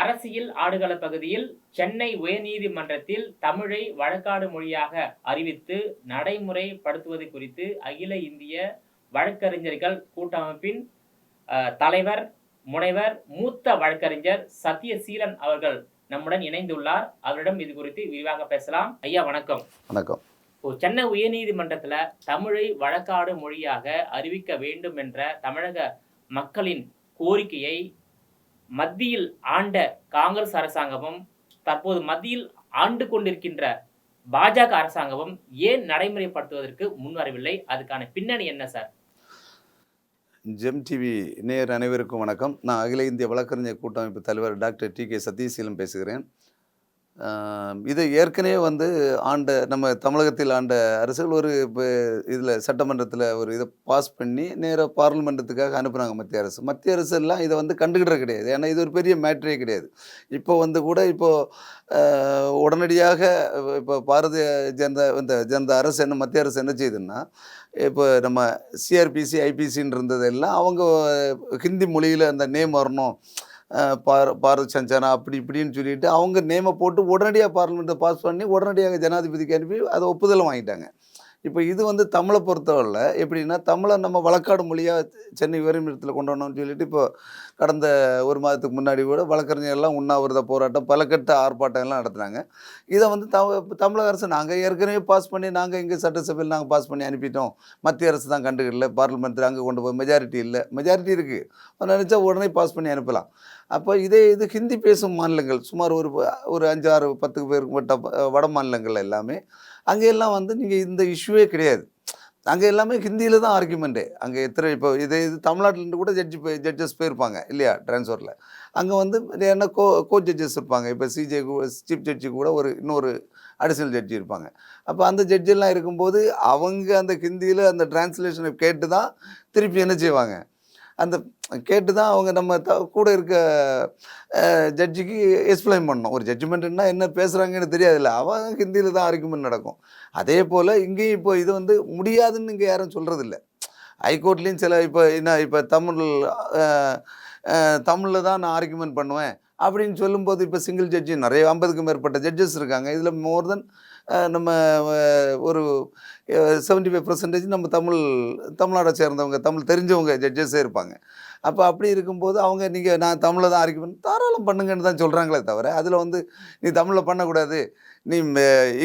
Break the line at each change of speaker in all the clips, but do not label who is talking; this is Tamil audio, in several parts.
அரசியல் ஆடுகள பகுதியில் சென்னை உயர்நீதிமன்றத்தில் தமிழை வழக்காடு மொழியாக அறிவித்து நடைமுறைப்படுத்துவது குறித்து அகில இந்திய வழக்கறிஞர்கள் கூட்டமைப்பின் தலைவர், முனைவர், மூத்த வழக்கறிஞர் சத்யசீலன் அவர்கள் நம்முடன் இணைந்துள்ளார். அவரிடம் இது குறித்து விரிவாக பேசலாம். ஐயா வணக்கம்.
வணக்கம்.
சென்னை உயர்நீதிமன்றத்துல தமிழை வழக்காடு மொழியாக அறிவிக்க வேண்டும் என்ற தமிழக மக்களின் கோரிக்கையை மத்தியில் ஆண்ட காங்கிரஸ் அரசாங்கமும் தற்போது மத்தியில் ஆண்டு கொண்டிருக்கின்ற பாஜக அரசாங்கமும் ஏன் நடைமுறைப்படுத்துவதற்கு முன்வரவில்லை? அதுக்கான பின்னணி என்ன சார்?
ஜெம் டிவி நேயர் அனைவருக்கும் வணக்கம். நான் அகில இந்திய வழக்கறிஞர் கூட்டமைப்பு தலைவர் டாக்டர் டி.கே. சதீசீலன் பேசுகிறேன். இது ஏற்கனவே ஆண்ட நம்ம தமிழகத்தில் ஆண்ட அரசுகள் ஒரு இப்போ இதில் சட்டமன்றத்தில் ஒரு இதை பாஸ் பண்ணி நேராக பார்லிமெண்ட்டுக்காக அனுப்புனாங்க மத்திய அரசு எல்லாம் இதை கண்டுக்கிட கிடையாது. ஏன்னா இது ஒரு பெரிய மேட்ரே கிடையாது. இப்போ கூட உடனடியாக இப்போ பாரதிய ஜனதா அரசு மத்திய அரசு என்ன செய்யுதுன்னா, இப்போ நம்ம சிஆர்பிசி ஐபிசின்னு இருந்ததெல்லாம் அவங்க ஹிந்தி மொழியில் அந்த நேம் வரணும், பாரத் சஞ்சனா அப்படி இப்படின்னு சொல்லிட்டு அவங்க நேமை போட்டு உடனடியாக பார்லிமெண்ட்டை பாஸ் பண்ணி உடனடியாக ஜனாதிபதிக்கு அனுப்பி அதை ஒப்புதலும் வாங்கிட்டாங்க. இப்போ இது தமிழை பொறுத்தவரை எப்படின்னா, தமிழை நம்ம வழக்காடு மொழியாக சென்னை உயர்நீதிமன்றத்தில் கொண்டு வரணும்னு சொல்லிட்டு இப்போ கடந்த ஒரு மாதத்துக்கு முன்னாடி கூட வழக்கறிஞர்லாம் உண்ணாவிரத போராட்டம், பல கட்ட ஆர்ப்பாட்டங்கள்லாம் நடத்துனாங்க. இதை தமிழக அரசு நாங்கள் ஏற்கனவே பாஸ் பண்ணி நாங்கள் இங்கே சட்டசபையில் நாங்கள் பாஸ் பண்ணி அனுப்பிட்டோம், மத்திய அரசு தான் கண்டுக்கிடல, பார்லிமெண்ட்டில் அங்கே கொண்டு போய் மெஜாரிட்டி இல்லை, மெஜாரிட்டி இருக்குது நினச்சா உடனே பாஸ் பண்ணி அனுப்பலாம். அப்போ இது ஹிந்தி பேசும் மாநிலங்கள் சுமார் ஒரு 5, 6, 10 பேருக்கு மட்டும் வட மாநிலங்கள் எல்லாமே அங்கெல்லாம் நீங்கள் இந்த இஷ்யூவே கிடையாது. அங்கே எல்லாமே ஹிந்தியில் தான் ஆர்குமெண்ட்டே. அங்கே எத்தனை இப்போ இது தமிழ்நாட்டிலேருந்து கூட ஜட்ஜஸ் போயிருப்பாங்க இல்லையா ட்ரான்ஸ்ஃபரில். அங்கே என்ன கோ ஜட்ஜஸ் இருப்பாங்க. இப்போ சீஃப் ஜட்ஜி கூட இன்னொரு அடிஷ்னல் ஜட்ஜி இருப்பாங்க. அப்போ அந்த ஜட்ஜெல்லாம் இருக்கும்போது அவங்க அந்த ஹிந்தியில் அந்த டிரான்ஸ்லேஷனை கேட்டு தான் திருப்பி என்ன செய்வாங்க, அந்த கேட்டு தான் அவங்க நம்ம கூட இருக்க ஜட்ஜிக்கு எக்ஸ்பிளைன் பண்ணணும். ஒரு ஜட்ஜ்மெண்ட்னா என்ன பேசுகிறாங்கன்னு தெரியாதுல்ல, அவங்க ஹிந்தியில் தான் ஆர்குமெண்ட் நடக்கும். அதே போல் இங்கேயும் இப்போ இது முடியாதுன்னு இங்கே யாரும் சொல்கிறதில்ல. ஹைகோர்ட்லேயும் சில இப்போ தமிழில் தான் நான் ஆர்குமெண்ட் பண்ணுவேன் அப்படின்னு சொல்லும்போது இப்போ சிங்கிள் ஜட்ஜி நிறைய 50க்கும் மேற்பட்ட ஜட்ஜஸ் இருக்காங்க. இதில் மோர் தென் நம்ம ஒரு 75% நம்ம தமிழ்நாடை சேர்ந்தவங்க, தமிழ் தெரிஞ்சவங்க ஜட்ஜஸே இருப்பாங்க. அப்போ அப்படி இருக்கும்போது அவங்க நான் தமிழில் தான் ஆர்குமெண்ட் தாராளம் பண்ணுங்கன்னு தான் சொல்கிறாங்களே தவிர, அதில் நீ தமிழில் பண்ணக்கூடாது, நீ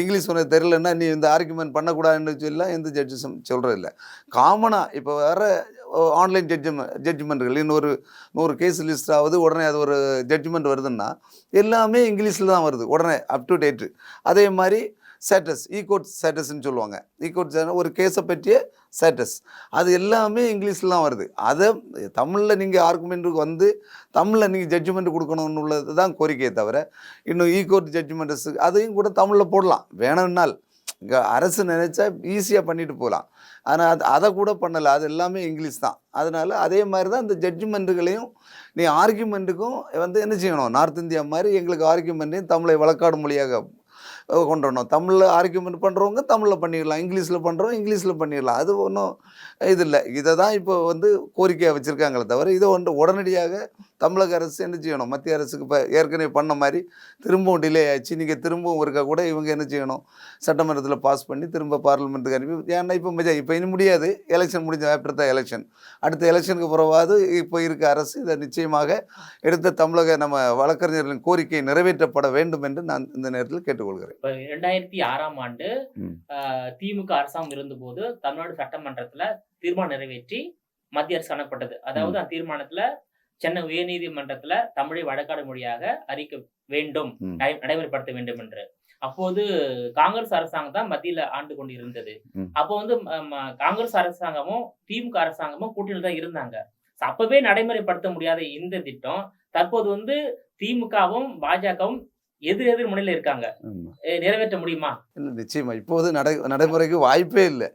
இங்கிலீஷ் உனக்கு தெரியலன்னா நீ இந்த ஆர்குமெண்ட் பண்ணக்கூடாதுன்னு சொல்லலாம் எந்த ஜட்ஜஸும் சொல்கிறதில்ல. காமனாக இப்போ வேறு ஆன்லைன் ஜட்ஜ்மெண்ட்டுகள் இன்னொரு 100 கேஸ் லிஸ்ட் ஆகுது, உடனே அது ஒரு ஜட்ஜ்மெண்ட் வருதுன்னா எல்லாமே இங்கிலீஷில் தான் வருது உடனே அப் டு டேட்டு. அதே மாதிரி ஸ்டேட்டஸ், கோர்ட் ஸ்டேட்டஸ்ன்னு சொல்லுவாங்க. கோர்ட் ஒரு கேஸை பற்றிய ஸ்டேட்டஸ் அது எல்லாமே இங்கிலீஷில் தான் வருது. அதை தமிழில் நீங்கள் ஆர்குமெண்ட்டுக்கு தமிழில் நீங்கள் ஜட்ஜ்மெண்ட் கொடுக்கணும்னு உள்ளது தான் கோரிக்கையை தவிர, இன்னும் கோர்ட் ஜட்ஜ்மெண்ட்ஸ் அதையும் கூட தமிழில் போடலாம் வேணும்னால். இங்கே அரசு நினச்சா ஈஸியாக பண்ணிட்டு போகலாம். ஆனால் அதை கூட பண்ணலை, அது எல்லாமே இங்கிலீஷ் தான். அதனால் அதே மாதிரி தான் இந்த ஜட்ஜ்மெண்ட்டுகளையும் நீ ஆர்குமெண்ட்டுக்கும் என்ன செய்யணும், நார்த் இந்தியா மாதிரி எங்களுக்கு ஆர்குமெண்ட்டையும் தமிழை வழக்காடு மொழியாக கொண்டு வரணும். தமிழில் ஆர்குமெண்ட் பண்ணுறவங்க தமிழில் பண்ணிடலாம், இங்கிலீஷில் பண்ணுறவங்க இங்கிலீஷில் பண்ணிடலாம். அது ஒன்றும் இது இல்லை. இதை தான் இப்போ கோரிக்கையாக வச்சுருக்காங்களே தவிர, இதை உடனடியாக தமிழக அரசு என்ன செய்யணும், மத்திய அரசுக்கு இப்போ ஏற்கனவே பண்ண மாதிரி திரும்பவும் டிலே ஆச்சு. நீங்கள் திரும்பவும் இருக்க கூட இவங்க என்ன செய்யணும், சட்டமன்றத்தில் பாஸ் பண்ணி திரும்ப பார்லிமெண்ட்டுக்கு அனுப்பி. ஏன்னா இப்போ இனி முடியாது, எலெக்ஷன் முடிஞ்ச ஆஃப்டர் த எலெக்ஷன், அடுத்த எலெக்ஷனுக்கு பிறவாது இப்போ இருக்க அரசு இதை நிச்சயமாக எடுத்த தமிழக நம்ம வழக்கறிஞர்களின் கோரிக்கை நிறைவேற்றப்பட வேண்டும் என்று நான் இந்த நேரத்தில் கேட்டுக்கொள்கிறேன்.
2006ஆம் ஆண்டு திமுக அரசாங்கம் இருந்தபோது தமிழ்நாடு சட்டமன்றத்தில் தீர்மானம் நிறைவேற்றி மத்திய அரசு அனுப்பப்பட்டது. அதாவது அந்த தீர்மானத்தில் சென்னை உயர்நீதிமன்றத்துல தமிழை வழக்காடு மொழியாக அறிக்க வேண்டும், நடைமுறைப்படுத்த வேண்டும் என்று. அப்போது காங்கிரஸ் அரசாங்கம் தான் மத்தியில ஆண்டு கொண்டு இருந்தது. அப்போ காங்கிரஸ் அரசாங்கமும் திமுக அரசாங்கமும் கூட்டணியில் தான் இருந்தாங்க. அப்பவே நடைமுறைப்படுத்த முடியாத இந்த திட்டம் தற்போது திமுகவும் பாஜகவும் எதிர் முனையில இருக்காங்க. நிறைவேற்ற முடியுமா?
இல்லை, நிச்சயமா இப்போது நடைமுறைக்கு வாய்ப்பே இல்லை.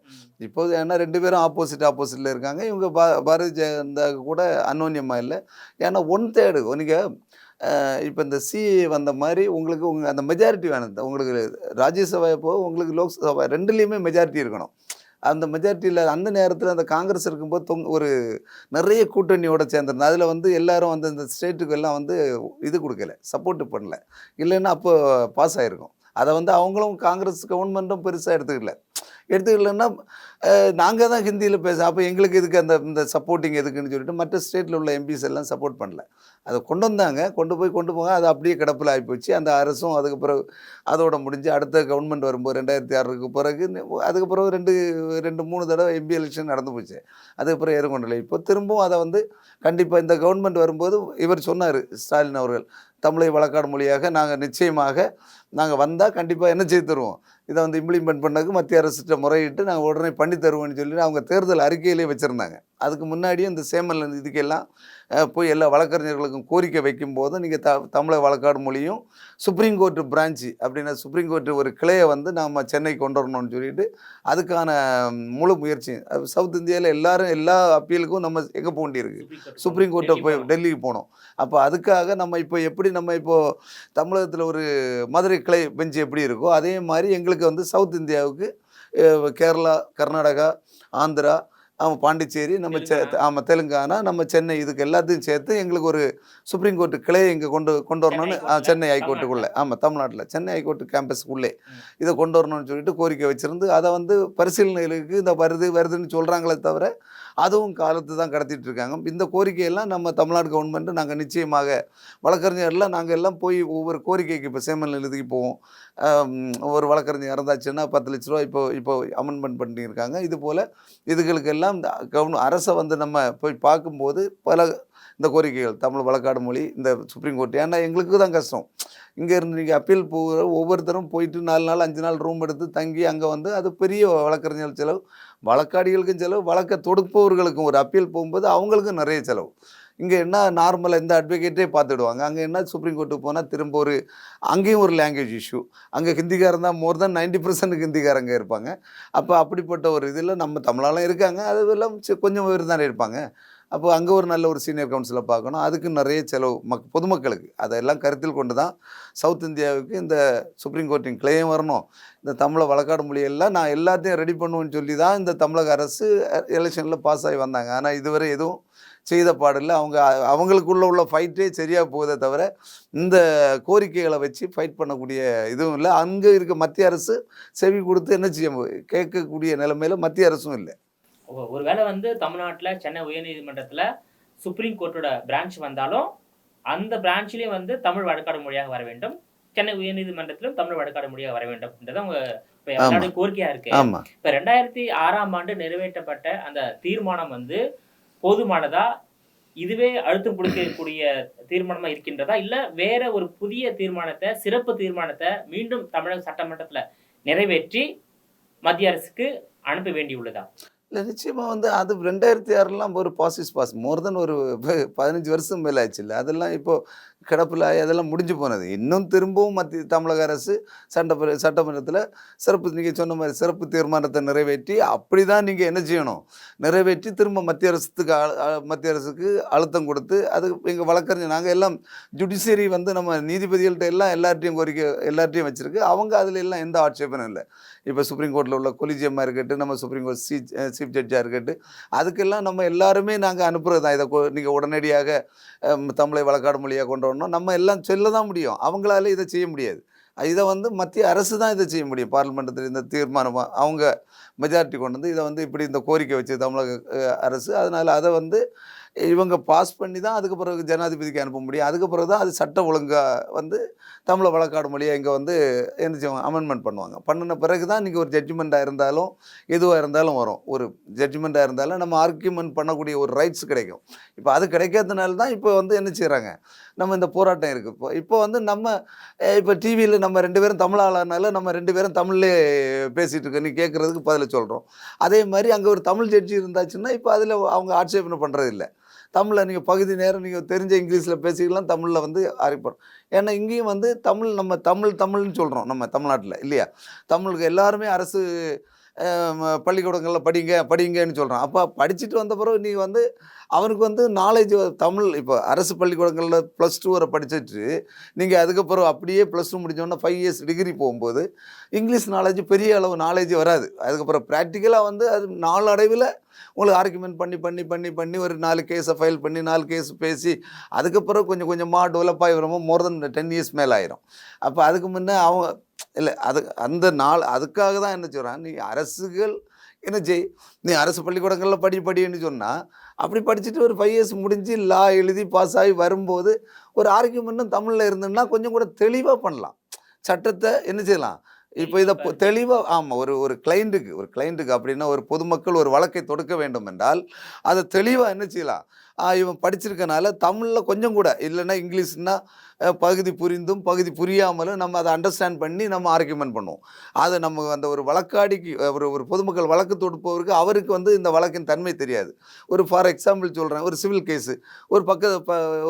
இப்போது ஏன்னா 2 பேரும் ஆப்போசிட்ல இருக்காங்க. இவங்க பாரதிய ஜனதா கூட அன்னோன்யமாக இல்லை. ஏன்னா 1/3 நீங்கள் இப்போ இந்த சிஏ வந்த மாதிரி உங்களுக்கு அந்த மெஜாரிட்டி வேணும். உங்களுக்கு ராஜ்யசபா இப்போ உங்களுக்கு லோக்சபா 2லேயுமே மெஜாரிட்டி இருக்கணும். அந்த மெஜாரிட்டியில் அந்த நேரத்தில் அந்த காங்கிரஸ் இருக்கும்போது ஒரு நிறைய கூட்டணியோட சேர்ந்துருந்தது. அதில் வந்து எல்லாரும் வந்து இந்த ஸ்டேட்டுக்கு எல்லாம் வந்து இது கொடுக்கல, சப்போர்ட்டு பண்ணல. இல்லைன்னா அப்போ பாஸ் ஆகிருக்கும். அதை வந்து அவங்களும் காங்கிரஸ் கவர்மெண்ட்டும் பெருசாக எடுத்துக்கலன்னா நாங்கள் தான் ஹிந்தியில் அப்போ எங்களுக்கு எதுக்கு இந்த சப்போர்ட்டிங் எதுக்குன்னு சொல்லிட்டு மற்ற ஸ்டேட்டில் உள்ள எம்பிஸ் எல்லாம் சப்போர்ட் பண்ணல. அதை கொண்டு வந்தாங்க, கொண்டு போங்க, அது அப்படியே கிடப்பில் ஆகிப்போச்சு. அந்த அரசும் அதுக்கு பிறகு அதோட முடிஞ்சு அடுத்த கவர்மெண்ட் வரும்போது 2006க்கு பிறகு அதுக்கு பிறகு 3 தடவை எம்பி எலெக்ஷன் நடந்து போச்சு. அதுக்கப்புறம் ஏறுகொண்டலை. இப்போ திரும்பவும் அதை வந்து கண்டிப்பாக இந்த கவர்மெண்ட் வரும்போது இவர் சொன்னார், ஸ்டாலின் அவர்கள், தமிழை வழக்காடு மொழியாக நாங்கள் நிச்சயமாக வந்தால் கண்டிப்பாக என்ன செய்து தருவோம், இதை வந்து இம்ப்ளிமெண்ட் பண்ணதுக்கு மத்திய அரசுகிட்ட முறையிட்டு நாங்கள் உடனே பண்ணி தருவோம்னு சொல்லி அவங்க தேர்தல் அறிக்கையிலே வச்சுருந்தாங்க. அதுக்கு முன்னாடியே இந்த சேமல் இதுக்கெல்லாம் போய் எல்லா வழக்கறிஞர்களுக்கும் கோரிக்கை வைக்கும்போது நீங்கள் தமிழை வழக்காடு மொழியும் சுப்ரீம் கோர்ட்டு பிரான்ச்சு அப்படின்னா சுப்ரீம் கோர்ட்டு ஒரு கிளையை வந்து நம்ம சென்னை கொண்டு வரணும்னு சொல்லிட்டு அதுக்கான முழு முயற்சி சவுத் இந்தியாவில் எல்லா அப்பீலுக்கும் நம்ம எங்கே போக வேண்டியிருக்கு, சுப்ரீம் கோர்ட்டை போய் டெல்லிக்கு போனோம். அப்போ அதுக்காக நம்ம இப்போ எப்படி இப்போது தமிழகத்தில் ஒரு மதுரை கிளை பெஞ்சு எப்படி இருக்கோ அதே மாதிரி எங்களுக்கு வந்து சவுத் இந்தியாவுக்கு கேரளா, கர்நாடகா, ஆந்திரா, பாண்டிச்சேரி, நம்ம தெலுங்கானா, நம்ம சென்னை, இதுக்கு எல்லாத்தையும் சேர்த்து எங்களுக்கு ஒரு சுப்ரீம் கோர்ட்டு கிளையை இங்கே கொண்டு வரணும்னு சென்னை ஹைகோர்ட்டுக்குள்ளே, தமிழ்நாட்டில் சென்னை ஹைகோர்ட்டு கேம்பஸுக்குள்ளே இதை கொண்டு வரணும்னு சொல்லிட்டு கோரிக்கை வச்சுருந்து அதை வந்து பரிசீலனைகளுக்கு இந்த வருதுன்னு சொல்கிறாங்களே தவிர அதுவும் காலத்து தான் கடத்திட்டு இருக்காங்க. இந்த கோரிக்கையெல்லாம் நம்ம தமிழ்நாடு கவர்மெண்ட்டு நாங்கள் நிச்சயமாக வழக்கறிஞர்லாம் நாங்கள் எல்லாம் போய் ஒவ்வொரு கோரிக்கைக்கு இப்போ சேமல் நிலையத்துக்கு போவோம். ஒரு வழக்கறிஞர் இறந்தாச்சுன்னா 10 லட்ச ரூபா இப்போ அமெண்ட்மெண்ட் பண்ணியிருக்காங்க. இது போல் இதுகளுக்கெல்லாம் இந்த அரசை வந்து நம்ம போய் பார்க்கும்போது இந்த கோரிக்கைகள் தமிழ் வழக்காடு மொழி இந்த சுப்ரீம் கோர்ட், ஏன்னா எங்களுக்கு தான் கஷ்டம். இங்கேருந்து நீங்கள் அப்பீல் போகிற ஒவ்வொருத்தரும் போயிட்டு 4 நாள் 5 நாள் ரூம் எடுத்து தங்கி அங்கே வந்து அது பெரிய வழக்கறிஞர் செலவு, வழக்காடிகளுக்கும் செலவு, வழக்க தொடுப்பவர்களுக்கும் ஒரு அப்பீல் போகும்போது அவங்களுக்கும் நிறைய செலவு. இங்கே என்ன நார்மலாக இந்த அட்வொகேட்டே பார்த்துடுவாங்க. அங்கே என்ன சுப்ரீம் கோர்ட்டுக்கு போனால் திரும்ப அங்கேயும் ஒரு லாங்குவேஜ் இஷ்யூ. அங்கே ஹிந்திக்காரன் தான் மோர் தென் 90% ஹிந்திக்காரங்க இருப்பாங்க. அப்போ அப்படிப்பட்ட ஒரு இதில் நம்ம தமிழாலும் இருக்காங்க, அது எல்லாம் கொஞ்சம் பேர் தானே இருப்பாங்க. அப்போ அங்கே ஒரு நல்ல ஒரு சீனியர் கவுன்சிலை பார்க்கணும், அதுக்கு நிறைய செலவு பொதுமக்களுக்கு. அதெல்லாம் கருத்தில் கொண்டு தான் சவுத் இந்தியாவுக்கு இந்த சுப்ரீம் கோர்ட்டின் கிளையும் வரணும், இந்த தமிழை வழக்காடு மொழியெல்லாம் நான் எல்லாத்தையும் ரெடி பண்ணுவேன்னு சொல்லி தான் இந்த தமிழக அரசு எலெக்ஷனில் பாஸ் ஆகி வந்தாங்க. ஆனால் இதுவரை எதுவும் செய்த பாடில்லை. அவங்களுக்குள்ள ஃபைட்டே சரியாக போகுதே தவிர இந்த கோரிக்கைகளை வச்சு ஃபைட் பண்ணக்கூடிய இதுவும் இல்லை. அங்கே இருக்க மத்திய அரசு செவி கொடுத்து என்ன செய்ய கேட்கக்கூடிய நிலைமையில் மத்திய அரசும் இல்லை.
ஒருவேளை வந்து தமிழ்நாட்டில் சென்னை உயர்நீதிமன்றத்தில் சுப்ரீம் கோர்ட்டோட பிரான்ச் வந்தாலும் அந்த பிரான்ச்லேயும் வந்து தமிழ் வழக்காடு மொழியாக வர வேண்டும், சென்னை உயர்நீதிமன்றத்திலும் தமிழ் வழக்காடு மொழியாக வர வேண்டும் என்றது அவங்க கோரிக்கையா இருக்கு. இப்ப 2006ஆம் ஆண்டு நிறைவேற்றப்பட்ட அந்த தீர்மானம் வந்து போதுமானதா, இதுவே அழுத்தம் கொடுக்கக்கூடிய தீர்மானமா இருக்கின்றதா, இல்ல வேற ஒரு புதிய தீர்மானத்தை, சிறப்பு தீர்மானத்தை மீண்டும் தமிழக சட்டமன்றத்துல நிறைவேற்றி மத்திய அரசுக்கு அனுப்ப வேண்டியுள்ளதா?
இல்லை, நிச்சயமாக வந்து அது 2006லாம் ஒரு பாஸ் மோர் தென் ஒரு 15 வருஷம் மேலே ஆச்சு. இல்லை, அதெல்லாம் இப்போது கிடப்பில் அதெல்லாம் முடிஞ்சு போனது. இன்னும் திரும்பவும் தமிழக அரசு சட்டமன்றத்தில் நீங்கள் சொன்ன மாதிரி சிறப்பு தீர்மானத்தை நிறைவேற்றி அப்படி தான் நீங்கள் என்ன செய்யணும், நிறைவேற்றி திரும்ப மத்திய அரசுக்கு அழுத்தம் கொடுத்து அது எங்கள் வழக்கறிஞர் நாங்கள் எல்லாம் ஜுடிஷியரி வந்து நம்ம நீதிபதிகள்கிட்ட எல்லார்ட்டையும் வச்சுருக்கு. அவங்க அதில் எல்லாம் எந்த ஆட்சேபனும் இல்லை. இப்போ சுப்ரீம் கோர்ட்டில் உள்ள கொலிஜியமாக இருக்கட்டும், நம்ம சுப்ரீம் கோர்ட் சீஃப் ஜட்ஜாக இருக்கட்டும், அதுக்கெல்லாம் நம்ம எல்லாருமே நாங்கள் அனுப்புகிறது தான். இதை நீங்கள் உடனடியாக தமிழை வழக்காடு மொழியாக கொண்டு வரணும், நம்ம எல்லாம் சொல்ல தான் முடியும். அவங்களால இதை செய்ய முடியாது. இதை வந்து மத்திய அரசு தான் இதை செய்ய முடியும். பார்லிமெண்ட்டில் இந்த தீர்மானமாக அவங்க மெஜாரிட்டி கொண்டு வந்து இதை வந்து இப்படி இந்த கோரிக்கை வச்சு தமிழக அரசு, அதனால் அதை வந்து இவங்க பாஸ் பண்ணி தான் அதுக்கு பிறகு ஜனாதிபதிக்கு அனுப்ப முடியும். அதுக்கு பிறகு தான் அது சட்ட ஒழுங்காக வந்து தமிழை வழக்காடு மொழியாக இங்கே வந்து என்ன செய்வாங்க, அமெண்ட்மெண்ட் பண்ணுவாங்க. பண்ணின பிறகு தான் இன்றைக்கி ஒரு ஜட்ஜ்மெண்ட்டாக இருந்தாலும் எதுவாக இருந்தாலும் வரும். ஒரு ஜட்ஜ்மெண்ட்டாக இருந்தாலும் நம்ம ஆர்கியூமெண்ட் பண்ணக்கூடிய ஒரு ரைட்ஸ் கிடைக்கும். இப்போ அது கிடைக்காதனால தான் இப்போ வந்து என்ன செய்கிறாங்க, நம்ம இந்த போராட்டம் இருக்குது. இப்போ வந்து நம்ம இப்போ டிவியில் நம்ம 2 பேரும் தமிழ் ஆளானால நம்ம 2 பேரும் தமிழ்லே பேசிகிட்டு இருக்கோம், நீ கேட்குறதுக்கு பதில் சொல்கிறோம். அதே மாதிரி அங்கே ஒரு தமிழ் ஜட்ஜி இருந்தாச்சுன்னா இப்போ அதில் அவங்க ஆட்சேபனை பண்ணுறது இல்லை. தமிழில் நீங்கள் பகுதி நேரம் நீங்கள் தெரிஞ்ச இங்கிலீஷில் பேசிக்கலாம், தமிழில் வந்து அறிப்போம். ஏன்னா இங்கேயும் வந்து நம்ம தமிழ்னு சொல்கிறோம் நம்ம தமிழ்நாட்டில் இல்லையா. தமிழுக்கு எல்லாருமே அரசு பள்ளிக்கூடங்களில் படிங்கன்னு சொல்கிறான். அப்போ படிச்சுட்டு வந்த பிறகு நீ வந்து அவனுக்கு வந்து நாலேஜ் தமிழ் இப்போ அரசு பள்ளிக்கூடங்களில் +2 வரை படிச்சுட்டு நீங்கள் அதுக்கப்புறம் அப்படியே +2 முடிஞ்சோடனே 5 இயர்ஸ் டிகிரி போகும்போது இங்கிலீஷ் நாலேஜ் பெரிய அளவு நாலேஜ் வராது. அதுக்கப்புறம் ப்ராக்டிக்கலாக வந்து அது நாளடைவில் உங்களுக்கு ஆர்குமெண்ட் பண்ணி பண்ணி பண்ணி பண்ணி ஒரு 4 கேஸை ஃபைல் பண்ணி 4 கேஸ் பேசி அதுக்கப்புறம் கொஞ்சம் கொஞ்சமாக டெவலப் ஆகி வரும்போது மோர் தென் 10 இயர்ஸ் மேலே ஆயிரும். அப்போ அதுக்கு முன்னே அவங்க இல்லை அது அந்த நாள் அதுக்காக தான் என்ன சொல்கிறான், நீ அரசுகள் என்ன செய், நீ அரசு பள்ளிக்கூடங்களில் படின்னு சொன்னால் அப்படி படிச்சுட்டு ஒரு 5 இயர்ஸ் முடிஞ்சு லா எழுதி பாஸ் ஆகி வரும்போது ஒரு ஆர்கியூமெண்ட்டும் தமிழில் இருந்ததுன்னா கொஞ்சம் கூட தெளிவாக பண்ணலாம். சட்டத்தை என்ன செய்யலாம், இப்போ இதை தெளிவாக ஆமாம் ஒரு கிளைண்ட்டுக்கு அப்படின்னா ஒரு பொதுமக்கள் ஒரு வழக்கை தொடுக்க வேண்டும் என்றால் அதை தெளிவாக என்ன செய்யலாம், இவன் படிச்சிருக்கனால தமிழில் கொஞ்சம் கூட இல்லைன்னா இங்கிலீஷ்னா பகுதி புரிந்தும் பகுதி புரியாமலும் நம்ம அதை அண்டர்ஸ்டாண்ட் பண்ணி நம்ம ஆர்கியூமெண்ட் பண்ணுவோம். அதை நம்ம அந்த ஒரு வழக்காடிக்கு ஒரு பொதுமக்கள் வழக்கு தொடுப்பவருக்கு அவருக்கு வந்து இந்த வழக்கின் தன்மை தெரியாது. ஒரு ஃபார் எக்ஸாம்பிள் சொல்கிறேன், ஒரு சிவில் கேஸு ஒரு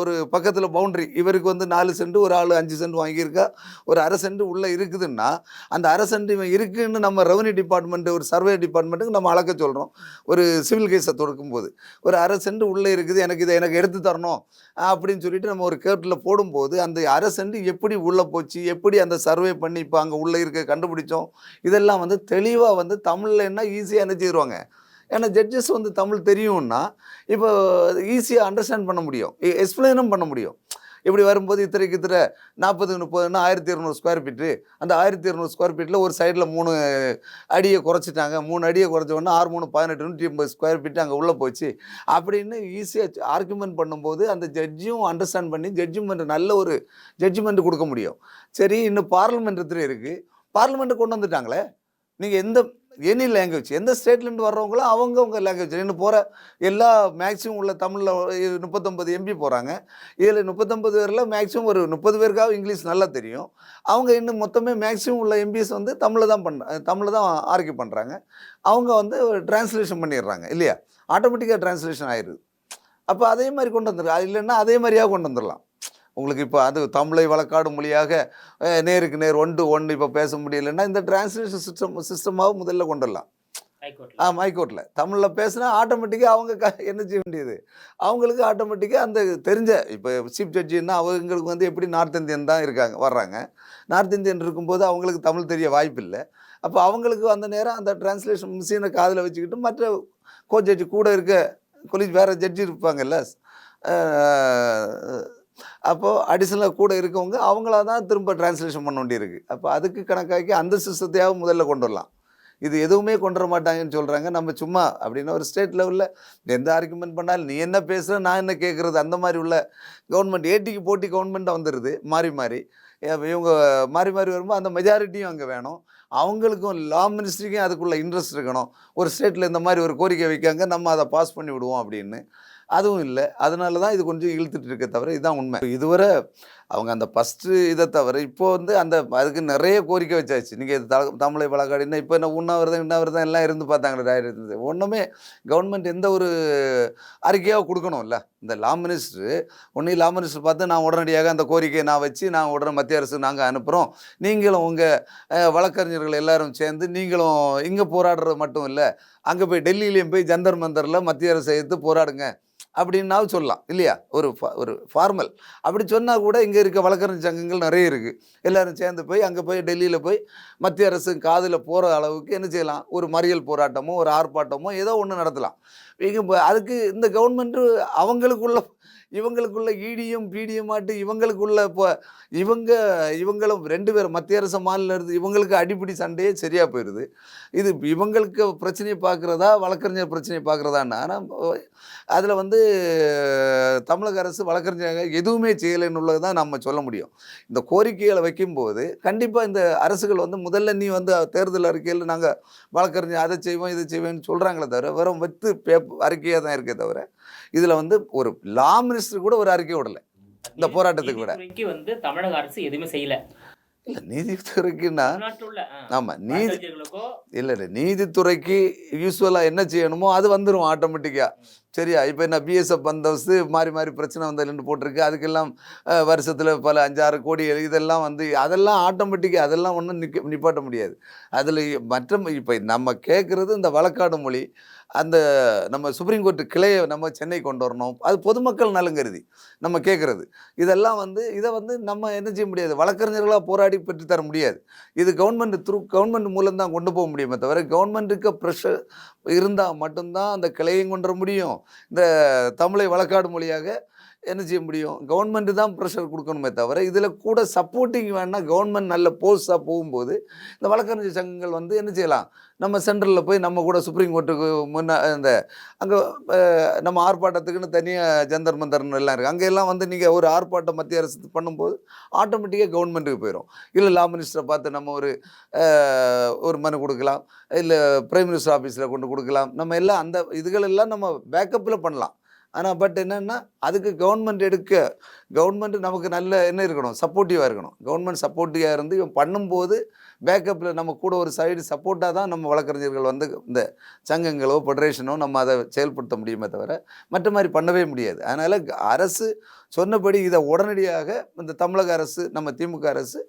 ஒரு பக்கத்தில் பவுண்ட்ரி இவருக்கு வந்து 4 சென்ட் ஒரு ஆள் 5 சென்ட் வாங்கியிருக்கா, ஒரு அரை சென்ட் உள்ளே இருக்குதுன்னா அந்த அரை சென்ட் இவன் இருக்குதுன்னு நம்ம ரெவன்யூ டிபார்ட்மெண்ட்டு ஒரு சர்வே டிபார்ட்மெண்ட்டுக்கு நம்ம அளக்க சொல்கிறோம். ஒரு சிவில் கேஸை தொடுக்கும்போது ஒரு அரை சென்ட் உள்ளே இருக்குது, எனக்கு எடுத்து தரணும் அப்படின்னு சொல்லிட்டு நம்ம ஒரு கோர்ட்டில் போடும்போது அந்த அரை சென்ட் எப்படி உள்ளே போச்சு, எப்படி அந்த சர்வே பண்ணி இப்போ அங்கே உள்ளே இருக்க கண்டுபிடிச்சோம், இதெல்லாம் வந்து தெளிவாக வந்து தமிழில் என்ன ஈஸியாக என்ன செய்வாங்க. ஏன்னா ஜட்ஜஸ் வந்து தமிழ் தெரியும்னா இப்போ ஈஸியாக அண்டர்ஸ்டாண்ட் பண்ண முடியும், எக்ஸ்பிளைனும் பண்ண முடியும். இப்படி வரும்போது இத்தனை 40-30ன்னா 1200 ஸ்கொயர் ஃபீட்டு, அந்த 1200 ஸ்கொயர் ஃபீட்டில் ஒரு சைடில் 3 அடியை குறைச்சிட்டாங்க, 3 அடியை குறைச்சோன்னா 6 3 18 180 ஸ்கொயர் ஃபீட்டு அங்கே உள்ளே போச்சு அப்படின்னு ஈஸியாக ஆர்குமெண்ட் பண்ணும்போது அந்த ஜட்ஜும் அண்டர்ஸ்டாண்ட் பண்ணி ஜட்ஜ்மெண்ட் நல்ல ஒரு ஜட்ஜ்மெண்ட் கொடுக்க முடியும். சரி, இன்னும் பார்லிமெண்ட்ல இருக்குது, பார்லிமெண்ட்டை கொண்டு வந்துட்டாங்களே, நீங்கள் எனி லாங்குவேஜ் எந்த ஸ்டேட்லேருந்து வர்றவங்களோ அவங்கவுங்க லாங்குவேஜ் இன்னும் போகிற எல்லா மேக்ஸிமம் உள்ள தமிழில் 39 எம்பி போகிறாங்க. இதில் 39 பேரில் மேக்ஸிமம் ஒரு 30 பேருக்காக இங்கிலீஷ் நல்லா தெரியும். அவங்க இன்னும் மொத்தமே மேக்ஸிமம் உள்ள எம்பிஸ் வந்து தமிழில் தான் ஆர்கியூ பண்ணுறாங்க. அவங்க வந்து டிரான்ஸ்லேஷன் பண்ணிடுறாங்க இல்லையா, ஆட்டோமேட்டிக்காக டிரான்ஸ்லேஷன் ஆயிடுது. அப்போ அதே மாதிரி கொண்டு வந்துடுறாங்க, இல்லைன்னா அதே மாதிரியாக கொண்டு வந்துடலாம். உங்களுக்கு இப்போ அது தமிழை வழக்காடும் மொழியாக நேருக்கு நேர் 1 to 1 இப்போ பேச முடியலைன்னா இந்த டிரான்ஸ்லேஷன் சிஸ்டமாக முதல்ல கொண்டுடலாம். ஹைகோர்ட்டில் தமிழில் பேசினா ஆட்டோமேட்டிக்காக அவங்க என்ன செய்ய வேண்டியது, அவங்களுக்கு ஆட்டோமேட்டிக்காக அந்த தெரிஞ்ச இப்போ சீஃப் ஜட்ஜின்னா அவங்களுக்கு வந்து எப்படி நார்த் இந்தியன் தான் வர்றாங்க. நார்த் இந்தியன் இருக்கும்போது அவங்களுக்கு தமிழ் தெரிய வாய்ப்பு இல்லை. அப்போ அவங்களுக்கு அந்த நேரம் அந்த டிரான்ஸ்லேஷன் மிஷினை காதில் வச்சுக்கிட்டு மற்ற ஜட்ஜி கூட இருக்க வேறு ஜட்ஜி இருப்பாங்கல்ல, அப்போது அடிஷ்னலாக கூட இருக்கவங்க அவங்களா தான் திரும்ப டிரான்ஸ்லேஷன் பண்ண வேண்டியிருக்கு. அப்போ அதுக்கு கணக்காக்கி அந்த சிஸ்டத்தையாவது முதல்ல கொண்டு வரலாம். இது எதுவுமே கொண்டு வர மாட்டாங்கன்னு சொல்கிறாங்க. நம்ம சும்மா அப்படின்னா ஒரு ஸ்டேட் லெவலில் எந்த ஆர்குமெண்ட் பண்ணாலும் நீ என்ன பேசுகிற நான் என்ன கேட்குறது, அந்த மாதிரி உள்ள கவர்மெண்ட் ஏட்டிக்கு போட்டி கவர்மெண்ட்டாக வந்துடுது. மாறி இவங்க மாறி வரும்போது அந்த மெஜாரிட்டியும் அங்கே வேணும். அவங்களுக்கும் லா மினிஸ்ட்ரிக்கும் அதுக்குள்ளே இன்ட்ரெஸ்ட் இருக்கணும். ஒரு ஸ்டேட்டில் இந்த மாதிரி ஒரு கோரிக்கை வைக்காங்க, நம்ம அதை பாஸ் பண்ணி விடுவோம் அப்படின்னு. அதுவும் இல்லை. அதனால தான் இது கொஞ்சம் இழுத்துட்டு இருக்க தவிர இதுதான் உண்மை. இதுவரை அவங்க அந்த ஃபஸ்ட்டு இதை தவிர இப்போ வந்து அதுக்கு நிறைய கோரிக்கை வச்சாச்சு. நீங்கள் இது தமிழை வழக்காடினா இப்போ என்ன உண்ணாவிரதம் எல்லாம் இருந்து பார்த்தாங்களே, ஒன்றுமே கவர்மெண்ட் எந்த ஒரு அறிக்கையாக கொடுக்கணும்ல. இந்த லா மினிஸ்டர் பார்த்து நான் உடனடியாக அந்த கோரிக்கையை நான் வச்சு நான் உடனே மத்திய அரசு நாங்கள் அனுப்புகிறோம், நீங்களும் உங்கள் வழக்கறிஞர்கள் எல்லாரும் சேர்ந்து நீங்களும் இங்கே போராடுறது மட்டும் இல்லை, அங்கே போய் டெல்லியிலையும் போய் ஜந்தர் மந்தரில் மத்திய அரசை எதிர்த்து போராடுங்க அப்படின்னாவும் சொல்லலாம் இல்லையா. ஒரு ஃபார்மல் அப்படி சொன்னால் கூட இங்கே இருக்க வழக்கறிஞர் சங்கங்கள் நிறைய இருக்குது. எல்லோரும் சேர்ந்து போய் அங்கே போய் டெல்லியில் போய் மத்திய அரசு காதில் போகிற அளவுக்கு என்ன செய்யலாம், ஒரு மறியல் போராட்டமோ ஒரு ஆர்ப்பாட்டமோ ஏதோ ஒன்று நடத்தலாம். இங்கே அதுக்கு இந்த கவர்மெண்ட்டு இவங்களுக்குள்ள ஈடியும் பிடியும் மாட்டு இவங்களுக்குள்ள இப்போ இவங்களும் 2 பேர் மத்திய அரசு மாநில இருந்து இவங்களுக்கு அடிப்படை சண்டையே சரியாக போயிடுது. இது இவங்களுக்கு பிரச்சனையை பார்க்குறதா வழக்கறிஞர் பிரச்சனையை பார்க்குறதான்னா, ஆனால் அதில் வந்து தமிழக அரசு வழக்கறிஞர் எதுவுமே செய்யலைன்னு உள்ளது தான் நம்ம சொல்ல முடியும். இந்த கோரிக்கைகளை வைக்கும்போது கண்டிப்பாக இந்த அரசுகள் வந்து முதல்ல நீ வந்து தேர்தல் அறிக்கையில் நாங்கள் வழக்கறிஞர் அதை செய்வோம் இதை செய்வோம்னு சொல்கிறாங்களே தவிர வெறும் அறிக்கையாக தான் இருக்கே தவிர இதில் வந்து ஒரு லா மினிஸ்டர் கூட ஒரு அறிக்கை விடலை இந்த போராட்டத்துக்கு விட.
வந்து தமிழக அரசு எதுவுமே செய்யல.
இல்லை நீதித்துறைக்குன்னா ஆமாம் இல்லை நீதித்துறைக்கு யூஸ்வலாக என்ன செய்யணுமோ அது வந்துடும் ஆட்டோமேட்டிக்காக. சரியா? இப்போ என்ன பிஎஸ்எஃப் பந்தோபஸ்து மாறி மாறி பிரச்சனை வந்ததுலன்னு போட்டிருக்கு. அதுக்கெல்லாம் வருஷத்துல பல 5, 6 கோடி இதெல்லாம் வந்து அதெல்லாம் ஆட்டோமேட்டிக்கா அதெல்லாம் ஒண்ணும் நிப்பாட்ட முடியாது. அதுல மற்ற இப்ப நம்ம கேட்கறது இந்த வழக்காடு மொழி. அந்த நம்ம சுப்ரீம் கோர்ட் கிளைய நம்ம சென்னை கொண்டு வரணும். அது பொதுமக்கள் நலன் கருதி நம்ம கேட்கறது. இதெல்லாம் வந்து இத வந்து நம்ம என்ன செய்ய முடியாது. வழக்கறிஞர்களா போராடி பெற்று தர முடியாது. இது கவர்ன்மெண்ட் மூலம் தான் கொண்டு போக முடியுமே தவிர, கவர்ன்மெண்ட்டுக்கு பிரஷர் இருந்தா மட்டும் தான் அந்த கிளையும் கொண்டு வர முடியும். இந்த தமிழை வழக்காடு மொழியாக என்ன செய்ய முடியும்? கவர்ன்மெண்ட் தான் ப்ரெஷர் குடுக்கணுமே தவிர, இதில கூட சப்போர்ட்டிங் வேணுனா கவர்ன்மெண்ட் நல்ல போஸ்ட்டா போகும்போது, இந்த வழக்கறிஞர் சங்கங்கள் வந்து என்ன செய்யலாம்? நம்ம சென்ட்ரல்ல போய் நம்ம கூட சுப்ரீம் கோர்ட்டுக்கு இந்த அங்க நம்ம ஆர்ப்பாட்டத்துக்குன்னு தனியா ஜந்தர் மந்தர்ன்னு எல்லாம் இருக்கு. அங்க எல்லாம் வந்து நீங்க ஒரு ஆர்ப்பாட்டம் மத்திய அரசு பண்ணும்போது, ஆட்டோமேட்டிக்கா கவர்ன்மெண்ட்டுக்கு போயிரும். இல்ல லா மினிஸ்டர பார்த்து நம்ம ஒரு மனு குடுக்கலாம். இல்ல பிரைம் மினிஸ்டர் ஆஃபீஸ்ல கொண்டு குடுக்கலாம். நம்ம எல்லாம் அந்த இதுகள் எல்லாம் நம்ம பேக்கப்ல பண்ணலாம். ஆனா பட் என்னன்னா, அதுக்கு கவர்ன்மெண்ட் நமக்கு நல்ல என்ன இருக்கணும்? சப்போர்ட்டிவா இருக்கணும். கவர்ன்மெண்ட் சப்போர்ட்டிவா இருந்து இவன் பண்ணும்போது, பேக்கப்ல நம்ம கூட ஒரு சைடு சப்போர்ட்டா தான் நம்ம வழக்கறிஞர்கள் வந்து இந்த சங்கங்களோ, ஃபெடரேஷனோ நம்ம அத செயல்படுத்த முடியுமே தவிர, மற்ற மாரி பண்ணவே முடியாது. அதனால அரசு சொன்னபடி இத உடனடியாக இந்த தமிழக அரசு, நம்ம திமுக அரசு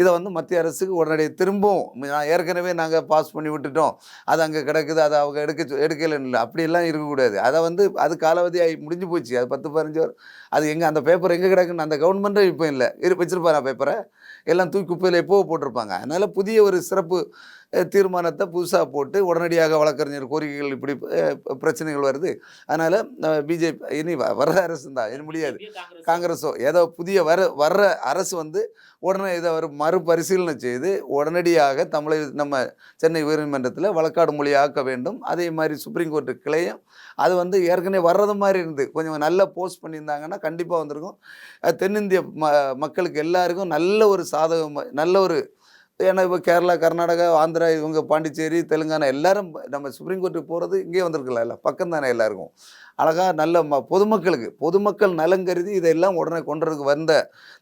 இத வந்து மத்திய அரசுக்கு உடனடியா திரும்பவும் ஏற்கனவே நாங்க பாஸ் பண்ணி விட்டுட்டோம். அது அங்க கிடக்குது. அத அவங்க எடுக்கலன்னு இல்ல. அப்படியெல்லாம் இருக்கக்கூடாது. அத வந்து அது காலாவதி ஆகி முடிஞ்சு போச்சு. அது 10, 15 வருஷம். அது எங்க அந்த பேப்பர் எங்க கிடக்குன்னு அந்த கவர்ன்மெண்ட்டே இப்ப இல்ல. வச்சிருப்பாரா பேப்பர? எல்லாம் தூக்கி குப்பையில எப்பவோ போட்டிருப்பாங்க. அதனால புதிய ஒரு சிறப்பு தீர்மானத்த புதுசா போட்டு உடனடியாக வழக்கறிஞர் கோரிக்கைகள் இப்படி பிரச்சனைகள் வருது. அதனால பிஜேபி இனி வர்ற அரசு தான் இது முடியாது. காங்கிரஸோ ஏதோ புதிய வர்ற அரசு வந்து உடனே இதை ஒரு மறுபரிசீலனை செய்து உடனடியாக நம்ம சென்னை உயர்நீதிமன்றத்தில் வழக்காடு மொழி ஆக்க வேண்டும். அதே மாதிரி சுப்ரீம் கோர்ட்டு கிளையும் அது வந்து ஏற்கனவே வர்றது மாதிரி இருந்து கொஞ்சம் நல்ல போஸ்ட் பண்ணியிருந்தாங்கன்னா கண்டிப்பாக வந்திருக்கும். தென்னிந்திய மக்களுக்கு எல்லாருக்கும் நல்ல ஒரு நல்ல ஒரு ஏன்னா இப்போ கேரளா, கர்நாடகா, ஆந்திரா, இவங்க பாண்டிச்சேரி, தெலுங்கானா எல்லாரும் நம்ம சுப்ரீம் கோர்ட்டுக்கு போகிறது இங்கே வந்திருக்கலாம். இல்லை பக்கம் தானே எல்லாருக்கும். அழகாக நல்ல பொதுமக்கள் நலன் கருதி இதெல்லாம் உடனே கொண்டதுக்கு வந்த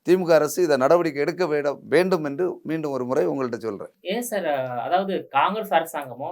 திமுக அரசு இதை நடவடிக்கை எடுக்க வேண்டும் என்று மீண்டும் ஒரு முறை உங்கள்கிட்ட சொல்கிறேன்.
ஏன் சார் அதாவது காங்கிரஸ் அரசாங்கமோ,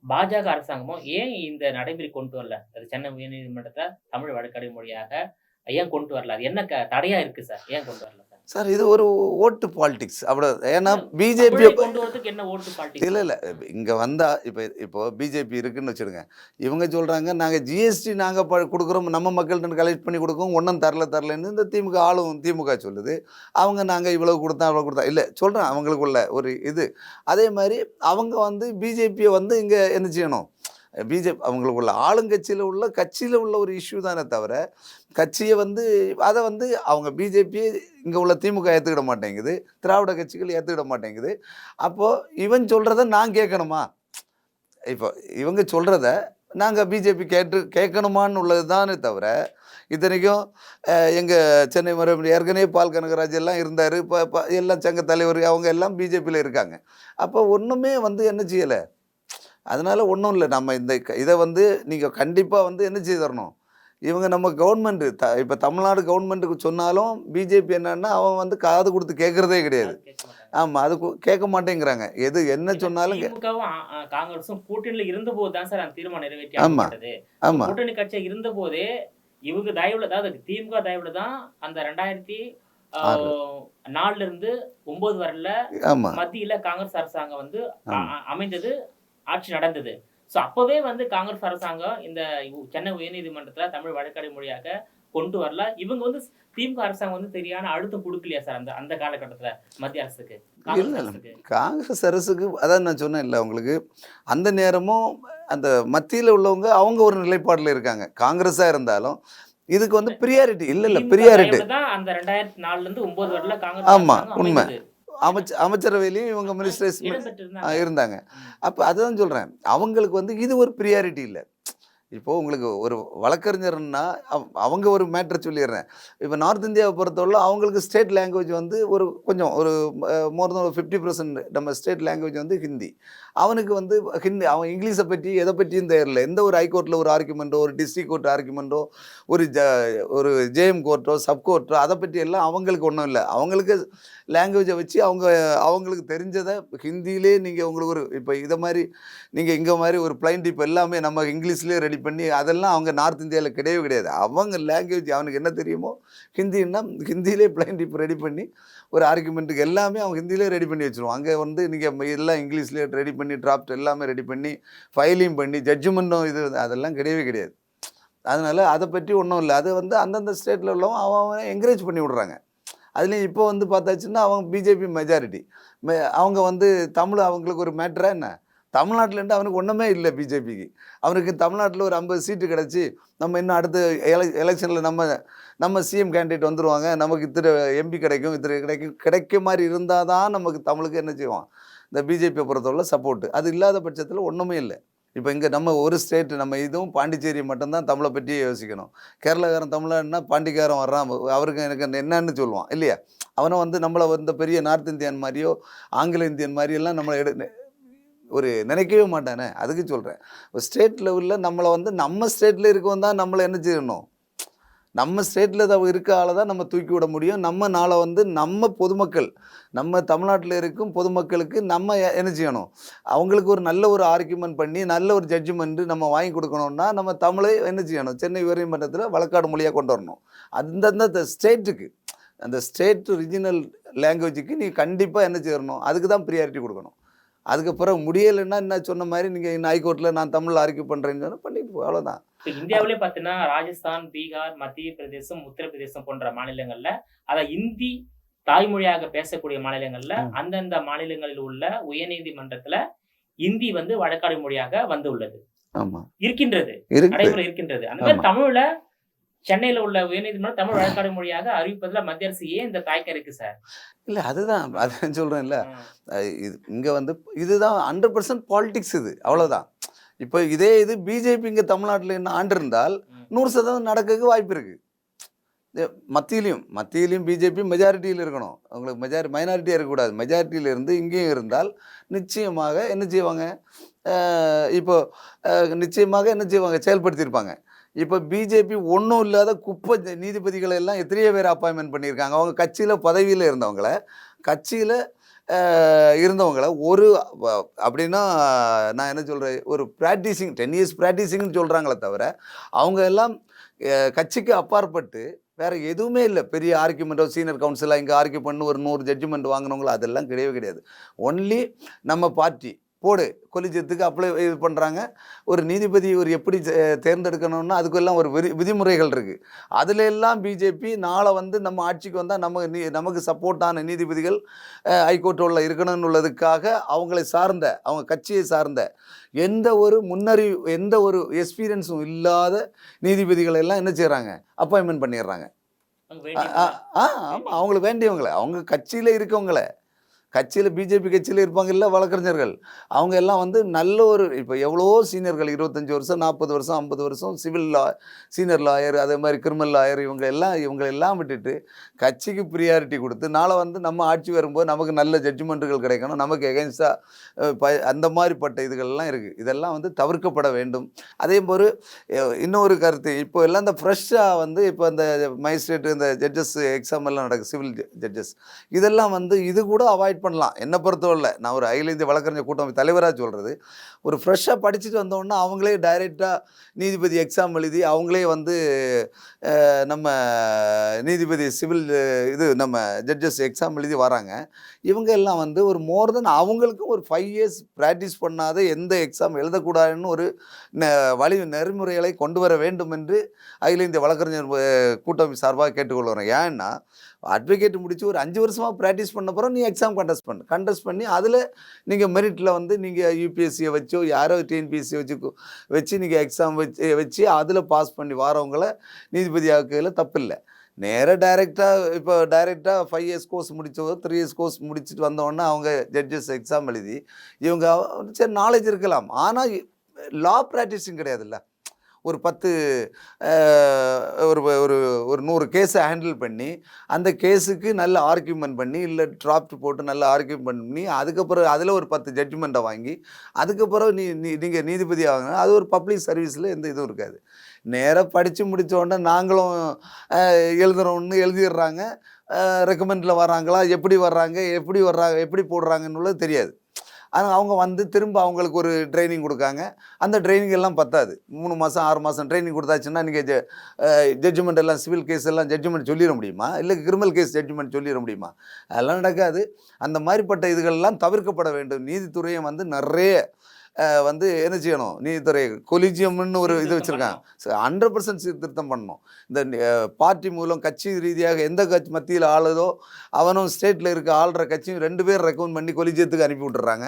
பாஜக அரசாங்கமோ ஏன் இந்த நடைமுறை கொண்டு வரல? அது சென்னை உயர்நீதிமன்றத்துல தமிழ் வழக்காடு மொழியாக ஏன் கொண்டு வரல? அது என்ன தடையா இருக்கு சார்? ஏன் கொண்டு வரல சார்?
சார் இது ஒரு ஓட்டு பாலிடிக்ஸ் அவ்வளோ. ஏன்னா பிஜேபி
கொண்டு வரதுக்கு என்ன ஓட்டு பாலிடிக்ஸ்?
இல்லை இங்கே வந்தால் இப்போ பிஜேபி இருக்குன்னு வச்சுடுங்க. இவங்க சொல்கிறாங்க நாங்கள் ஜிஎஸ்டி நாங்கள் கொடுக்குறோம், நம்ம மக்கள்கிட்ட கலெக்ட் பண்ணி கொடுக்கோம், ஒன்றும் தரலன்னு இந்த திமுக சொல்லுது. அவங்க நாங்கள் இவ்வளோ கொடுத்தா இல்லை சொல்கிறேன் அவங்களுக்குள்ள ஒரு இது. அதே மாதிரி அவங்க வந்து பிஜேபியை வந்து இங்கே என்ன செய்யணும்? அவங்களுக்குள்ள கட்சியில் உள்ள ஒரு இஷ்யூ தானே தவிர கட்சியை வந்து அதை வந்து அவங்க பிஜேபியை இங்கே உள்ள திமுக ஏற்றுக்கிட மாட்டேங்குது, திராவிட கட்சிகள் ஏற்றுக்கிட மாட்டேங்குது. அப்போது இவன் சொல்கிறத நான் கேட்கணுமா? இப்போ இவங்க சொல்கிறத நாங்கள் பிஜேபி கேட்கணுமான்னு உள்ளது தானே தவிர, இத்தனைக்கும் எங்கள் சென்னை ஏற்கனவே பால் கனகராஜ் எல்லாம் இருந்தார். இப்போ எல்லாம் சங்க தலைவர் அவங்க எல்லாம் பிஜேபியில் இருக்காங்க. அப்போ ஒன்றுமே வந்து என்ன செய்யலை. அதனால் ஒன்றும் இல்லை. நம்ம இதை வந்து நீங்கள் கண்டிப்பாக வந்து என்ன செய்து தரணும்? இவங்க நம்ம கவர்மெண்ட்டு இப்போ தமிழ்நாடு கவர்மெண்ட்டுக்கு சொன்னாலும் பிஜேபி என்னன்னா அவன் வந்து காது கொடுத்து கேட்குறதே கிடையாது. ஆமாம், அது கேட்க மாட்டேங்கிறாங்க. என்ன சொன்னாலும்
காங்கிரஸும் கூட்டணியில் இருந்தபோது தான் சார் அந்த தீர்மானம் நிறைவேற்றி.
ஆமாம் ஆமாம்
கூட்டணி கட்சியாக இருந்த போதே இவங்க தயவுல, அதாவது திமுக தயவுல தான் அந்த 2004 இருந்து 9 வரல மத்தியில காங்கிரஸ் அரசாங்கம் வந்து அமைந்தது, ஆட்சி நடந்தது. சோ அப்பவே வந்து காங்கிரஸ் அரசாங்கம் இந்த சென்னை உயர்நீதிமன்றத்துல தமிழ் வழக்காடு மொழியாக கொண்டு வரல. இவங்க வந்து திமுக அரசாங்கம் வந்து சரியான அழுத்தம் கொடுக்கலையா சார் அந்த காலகட்டத்துல மத்திய அரசுக்கு?
காங்கிரஸ் அரசுக்கு அதான் நான் சொன்னேன் இல்லை உங்களுக்கு. அந்த நேரமும் அந்த மத்தியில் உள்ளவங்க அவங்க ஒரு நிலைப்பாடுல இருக்காங்க. காங்கிரஸா இருந்தாலும் இதுக்கு வந்து பிரியாரிட்டி இல்ல பிரியாரிட்டி
தான் அந்த 2004 இருந்து 9 வரல காங்கிரஸ்.
ஆமா உண்மை. அமைச்சரவையிலையும் இவங்க மினிஸ்டர்ஸ் இருந்தாங்க. அப்போ அதுதான் சொல்கிறேன், அவங்களுக்கு வந்து இது ஒரு ப்ரியாரிட்டி இல்லை. இப்போது உங்களுக்கு ஒரு வழக்கறிஞர்னா அவங்க ஒரு மேட்ரை சொல்லிடுறேன். இப்போ நார்த் இந்தியாவை பொறுத்தவரை அவங்களுக்கு ஸ்டேட் லாங்குவேஜ் வந்து கொஞ்சம் மோர் தென் 50% நம்ம ஸ்டேட் லாங்குவேஜ் வந்து ஹிந்தி. அவனுக்கு வந்து அவன் இங்கிலீஷை பற்றி எதை பற்றியும் தெரியல. எந்த ஒரு ஹைகோர்ட்டில் ஒரு ஆர்குமெண்ட்டோ, ஒரு டிஸ்ட்ரிக் கோர்ட் ஆர்குமெண்ட்டோ, ஒரு ஜேஎம் கோர்ட்டோ, சப் கோர்ட்டோ அதை பற்றி எல்லாம் அவங்களுக்கு ஒன்றும் இல்லை. அவங்களுக்கு லாங்குவேஜை வச்சு அவங்களுக்கு தெரிஞ்சதை ஹிந்தியிலே நீங்கள் உங்களுக்கு இப்போ இதை மாதிரி நீங்கள் இங்கே மாதிரி ஒரு பிளைண்ட் இப்போ எல்லாமே நம்ம இங்கிலீஷ்லேயே ரெடி பண்ணி அதெல்லாம் அவங்க நார்த் இந்தியாவில் கிடையவே கிடையாது. அவங்க லாங்குவேஜ் அவனுக்கு என்ன தெரியுமோ ஹிந்தின்னா ஹிந்தியிலே பிளைண்ட் இப்போ ரெடி பண்ணி ஒரு ஆர்குமெண்ட்டுக்கு எல்லாமே அவங்க ஹிந்தியிலே ரெடி பண்ணி வச்சுருவோம். அங்கே வந்து நீங்கள் எல்லாம் இங்கிலீஷ்லேயே ரெடி பண்ணி டிராஃப்ட் எல்லாமே ரெடி பண்ணி ஃபைலிங் பண்ணி ஜட்ஜ்மெண்ட்டும் இது அதெல்லாம் கிடையவே கிடையாது. அதனால் அதை பற்றி ஒன்றும் இல்லை. அது வந்து அந்தந்த ஸ்டேட்டில் உள்ளவங்க அவன் என்கரேஜ் பண்ணி விட்றாங்க. அதுலேயும் இப்போ வந்து பார்த்தாச்சுன்னா அவங்க பிஜேபி மெஜாரிட்டி அவங்க வந்து தமிழ் அவங்களுக்கு ஒரு மேட்ரா என்ன, தமிழ்நாட்டிலேருந்து அவனுக்கு ஒன்றுமே இல்லை பிஜேபிக்கு. அவனுக்கு தமிழ்நாட்டில் ஒரு 50 சீட்டு கிடச்சி நம்ம இன்னும் அடுத்த எலெக்ஷனில் நம்ம சிஎம் கேண்டிடேட் வந்துடுவாங்க, நமக்கு இத்தனை எம்பி கிடைக்கும், இத்தனை கிடைக்க மாதிரி இருந்தால் தான் நமக்கு தமிழுக்கு என்ன செய்வான் இந்த பிஜேபியை பொறுத்தவரை சப்போர்ட்டு. அது இல்லாத பட்சத்தில் ஒன்றுமே இல்லை. இப்போ இங்கே நம்ம ஒரு ஸ்டேட்டு நம்ம இதுவும் பாண்டிச்சேரி மட்டும்தான் தமிழை பற்றி யோசிக்கணும். கேரளாக்காரன் தமிழ்னா பாண்டிக்காரன் வர்றான் அவருக்கு எனக்கு என்னன்னு சொல்லுவான் இல்லையா. அவனை வந்து நம்மளை வந்து பெரிய நார்த் இந்தியன் மாதிரியோ ஆங்கில இந்தியன் மாதிரியெல்லாம் நம்மளை ஒரு நினைக்கவே மாட்டானே. அதுக்கு சொல்கிறேன், ஸ்டேட் லெவலில் நம்மளை வந்து நம்ம ஸ்டேட்டில் இருக்கவன் தான் நம்மளை என்ன செய்யணும், நம்ம ஸ்டேட்டில் இருக்க ஆளை தான் நம்ம தூக்கி விட முடியும். நம்ம நாளை வந்து நம்ம பொதுமக்கள் நம்ம தமிழ்நாட்டில் இருக்கும் பொதுமக்களுக்கு நம்ம என்ன செய்யணும், அவங்களுக்கு ஒரு நல்ல ஒரு ஆர்கியூமெண்ட் பண்ணி நல்ல ஒரு ஜட்ஜ்மெண்ட்டு நம்ம வாங்கி கொடுக்கணுன்னா நம்ம தமிழை என்ன செய்யணும், சென்னை உயர்நீதிமன்றத்தில் வழக்காடு மொழியாக கொண்டு வரணும். அந்தந்த ஸ்டேட்டுக்கு அந்த ஸ்டேட் ரிஜினல் லாங்குவேஜுக்கு நீ கண்டிப்பாக என்ன செய்யணும், அதுக்கு தான் ப்ரியாரிட்டி கொடுக்கணும். அதுக்கப்புறம் முடியலைன்னா என்ன சொன்ன மாதிரி நீங்கள் இன்னும் ஹைகோர்ட்டில் நான் தமிழ் ஆர்கியூ பண்ணுறேன்னு சொன்னால் பண்ணிட்டு அவ்வளோதான்.
இப்போ இந்தியாவிலே பார்த்தீங்கன்னா ராஜஸ்தான், பீகார், மத்திய பிரதேசம், உத்தரப்பிரதேசம் போன்ற மாநிலங்கள்ல அதை இந்தி தாய்மொழியாக பேசக்கூடிய மாநிலங்கள்ல அந்தந்த மாநிலங்களில் உள்ள உயர்நீதிமன்றத்துல இந்தி வந்து வழக்காடு மொழியாக வந்து உள்ளது.
ஆமா
இருக்கின்றது, நடைமுறை இருக்கின்றது. அந்த மாதிரி தமிழ்ல சென்னையில உள்ள உயர்நீதிமன்றம் தமிழ் வழக்காடு மொழியாக அறிவிப்பதுல மத்திய அரசு ஏன் இந்த தயக்கம் இருக்கு சார்?
இல்லை அதுதான் அதான் சொல்கிறேன்ல, இது இங்கே வந்து இதுதான் 100% பாலிடிக்ஸ் இது, அவ்வளோதான். இப்போ இதே இது பிஜேபி இங்கே தமிழ்நாட்டில் என்ன ஆண்டு இருந்தால் 100% நடக்கிறதுக்கு வாய்ப்பு இருக்குது. மத்தியிலையும் பிஜேபி மெஜாரிட்டியில் இருக்கணும். அவங்களுக்கு மைனாரிட்டியாக இருக்கக்கூடாது. மெஜாரிட்டியில் இருந்து இங்கேயும் இருந்தால் நிச்சயமாக என்ன செய்வாங்க, இப்போ நிச்சயமாக என்ன செய்வாங்க, செயல்படுத்தியிருப்பாங்க. இப்போ பிஜேபி ஒன்றும் இல்லாத குப்பை நீதிபதிகளை எல்லாம் எத்தனையோ பேர் அப்பாயின்மெண்ட் பண்ணியிருக்காங்க. அவங்க கட்சியில் பதவியில் இருந்தவங்கள ஒரு அப்படின்னா நான் என்ன சொல்கிறேன், ஒரு ப்ராக்டிஸிங் 10 இயர்ஸ் ப்ராக்டிஸிங்னு சொல்கிறாங்களே தவிர அவங்க எல்லாம் கட்சிக்கு அப்பாற்பட்டு வேறு எதுவுமே இல்லை. பெரிய ஆர்கியூமெண்ட்டோ சீனியர் கவுன்சிலாக இங்கே ஆர்கியூ பண்ணி ஒரு 100 ஜட்ஜ்மெண்ட் வாங்கினவங்களோ அதெல்லாம் கிடையவே கிடையாது. ஒன்லி நம்ம பார்ட்டி போடு கொலிஜியத்துக்கு அப்ளை இது பண்ணுறாங்க. ஒரு நீதிபதி ஒரு எப்படி தேர்ந்தெடுக்கணும்னா அதுக்கெல்லாம் ஒரு விதிமுறைகள் இருக்குது. அதில் எல்லாம் பிஜேபி நாளை வந்து நம்ம ஆட்சிக்கு வந்தால் நமக்கு சப்போர்ட்டான நீதிபதிகள் ஹைகோர்ட்டில் இருக்கணும்னு உள்ளதுக்காக அவங்க கட்சியை சார்ந்த எந்த ஒரு எக்ஸ்பீரியன்ஸும் இல்லாத நீதிபதிகளை எல்லாம் என்ன செய்கிறாங்க, அப்பாயின்மெண்ட் பண்ணிடுறாங்க. ஆமாம், அவங்களுக்கு வேண்டியவங்களை, அவங்க கட்சியில் இருக்கவங்களை, பிஜேபி கட்சியில் இருப்பாங்கல்ல வழக்கறிஞர்கள், அவங்க எல்லாம் வந்து நல்ல ஒரு இப்போ எவ்வளோ சீனியர்கள் 25 வருஷம் 40 வருஷம் 50 வருஷம் சிவில் சீனியர் லாயர், அதே மாதிரி கிரிமினல் லாயர், இவங்களெல்லாம் விட்டுட்டு கட்சிக்கு ப்ரியாரிட்டி கொடுத்து நாளை வந்து நம்ம ஆட்சி வரும்போது நமக்கு நல்ல ஜட்ஜ்மெண்ட்டுகள் கிடைக்கணும், நமக்கு எகென்ஸ்டாக அந்த மாதிரிப்பட்ட இதுகள்லாம் இருக்குது. இதெல்லாம் வந்து தவிர்க்கப்பட வேண்டும். அதே போல் இன்னொரு கருத்து, இப்போ எல்லாம் இந்த ஃப்ரெஷ்ஷாக வந்து இப்போ இந்த மேஜிஸ்ட்ரேட் இந்த ஜட்ஜஸ் எக்ஸாம் எல்லாம் நடக்குது, சிவில் ஜட்ஜஸ், இதெல்லாம் வந்து இது கூட அவாய்ட் பண்ணலாம். என்னை பொறுத்தவரை நான் ஒரு அகில இந்திய வழக்கறிஞர் கூட்டம் தலைவராக சொல்கிறது, ஒரு ஃப்ரெஷ்ஷாக படிச்சுட்டு வந்தோன்னா அவங்களே டைரெக்டாக நீதிபதி எக்ஸாம் எழுதி அவங்களே வந்து நம்ம நீதிபதி சிவில் நம்ம ஜட்ஜஸ் எக்ஸாம் எழுதி வராங்க. இவங்க எல்லாம் வந்து ஒரு மோர் தென் அவங்களுக்கும் ஒரு 5 இயர்ஸ் ப்ராக்டிஸ் பண்ணாத எந்த எக்ஸாம் எழுதக்கூடாதுன்னு ஒரு நெறிமுறைகளை கொண்டு வர வேண்டும் என்று அகில இந்திய வழக்கறிஞர் கூட்டம் சார்பாக கேட்டுக்கொள்கிறோம். ஏன்னா அட்வொகேட் முடிச்சு ஒரு 5 வருஷமாக ப்ராக்டிஸ் பண்ண பிறகு நீ எக்ஸாம் கண்டஸ்ட் பண்ணி அதில் நீங்கள் மெரிட்டில் வந்து நீங்கள் யூபிஎஸ்சியை வச்சோ யாரோ டிஎன்பிஎஸ்சியை வச்சு நீங்கள் எக்ஸாம் வச்சு அதில் பாஸ் பண்ணி வரவங்கள நீதிபதி ஆக்குறதுல தப்பில்லை. டைரெக்டாக 5 இயர்ஸ் கோர்ஸ் முடித்தவங்க 3 இயர்ஸ் கோர்ஸ் முடிச்சுட்டு வந்தோடனே அவங்க ஜட்ஜஸ் எக்ஸாம் எழுதி இவங்க சரி நாலேஜ் இருக்கலாம், ஆனால் லா ப்ராக்டிஸிங் கிடையாதுல்ல. ஒரு 100 கேஸை ஹேண்டில் பண்ணி அந்த கேஸுக்கு நல்ல ஆர்கியூமெண்ட் பண்ணி இல்லை டிராஃப்ட் போட்டு நல்ல ஆர்கியூமெண்ட் பண்ணி அதுக்கப்புறம் அதில் ஒரு 10 ஜட்ஜ்மெண்ட்டை வாங்கி அதுக்கப்புறம் நீங்கள் நீதிபதி ஆகணும். அது ஒரு பப்ளிக் சர்வீஸில் எந்த இதுவும் இருக்காது. நேராக படித்து முடித்தோடனே நாங்களும் எழுதிடுறாங்க, ரெக்கமெண்டில் வராங்களா, எப்படி வர்றாங்க, எப்படி போடுறாங்கன்னு தெரியாது. ஆனால் அவங்க வந்து திரும்ப அவங்களுக்கு ஒரு ட்ரைனிங் கொடுக்காங்க. அந்த ட்ரைனிங் எல்லாம் பத்தாது. 3 மாதம் 6 மாதம் ட்ரைனிங் கொடுத்தாச்சுன்னா நீங்கள் ஜட்ஜ்மெண்ட் எல்லாம் சிவில் கேஸ் எல்லாம் ஜட்ஜ்மெண்ட் சொல்லிட முடியுமா? இல்லை கிரிமினல் கேஸ் ஜட்ஜ்மெண்ட் சொல்லிட முடியுமா? அதெல்லாம் நடக்காது. அந்த மாதிரிப்பட்ட இதுகள்லாம் தவிர்க்கப்பட வேண்டும். நீதித்துறையை வந்து நிறைய வந்து என்ன செய்யணும், நீதித்துறை கொலிஜியம்னு ஒரு இது வச்சுருக்காங்க. 100% சீர்திருத்தம் பண்ணணும். இந்த பார்ட்டி மூலம் கட்சி ரீதியாக எந்த கட்சி மத்தியில் ஆளுதோ அவனும் ஸ்டேட்டில் இருக்க ஆளுற கட்சியும் 2 பேர் ரெக்கமெண்ட் பண்ணி கொலிஜியத்துக்கு அனுப்பி விட்டுறாங்க.